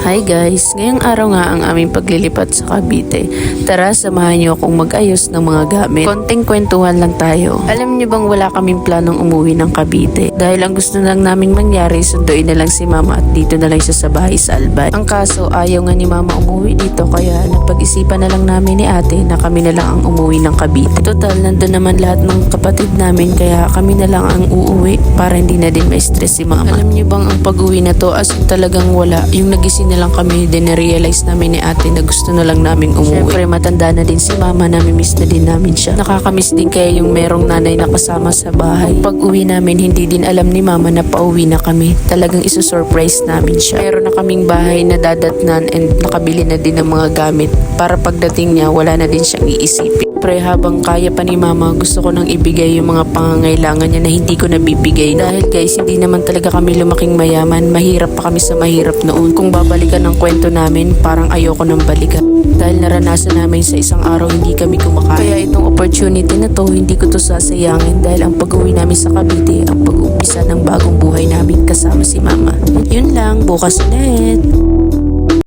Hi guys! Ngayong araw nga ang aming paglilipat sa Cavite. Tara, samahan niyo akong mag-ayos ng mga gamit. Konting kwentuhan lang tayo. Alam niyo bang wala kaming planong umuwi ng Cavite? Dahil ang gusto lang naming mangyari, sunduin na lang si mama at dito na lang siya sa bahay sa Albay. Ang kaso, ayaw nga ni mama umuwi dito kaya napag-isipan na lang namin ni ate na kami na lang ang umuwi ng Cavite. Total, nandun naman lahat ng kapatid namin kaya kami na lang ang uuwi para hindi na din ma-stress si mama. Alam niyo bang ang pag-uwi na to as in talagang wala. Yung nagising na lang kami, din na-realize namin ni ate na gusto na lang namin umuwi. Siyempre matanda na din si mama, nami-miss na din namin siya. Nakakamiss din kaya yung merong nanay na kasama sa bahay. Pag uwi namin, hindi din alam ni mama na pauwi na kami. Talagang iso-surprise namin siya. Meron na kaming bahay na dadatnan and nakabili na din ng mga gamit para pagdating niya, wala na din siyang iisipin. Siyempre habang kaya pa ni mama, gusto ko nang ibigay yung mga pangangailangan niya na hindi ko nabibigay. Dahil guys, hindi naman talaga kami lumaking mayaman. Mahirap pa kami sa mahirap noon. Kung babalikan ng kwento namin, parang ayoko nang balikan. Dahil naranasan namin sa isang araw hindi kami kumakain. Kaya itong opportunity na to, hindi ko to sasayangin dahil ang pag-uwi namin sa Cavite, ang pag-umpisa ng bagong buhay namin kasama si mama. Yun lang, bukas ulit.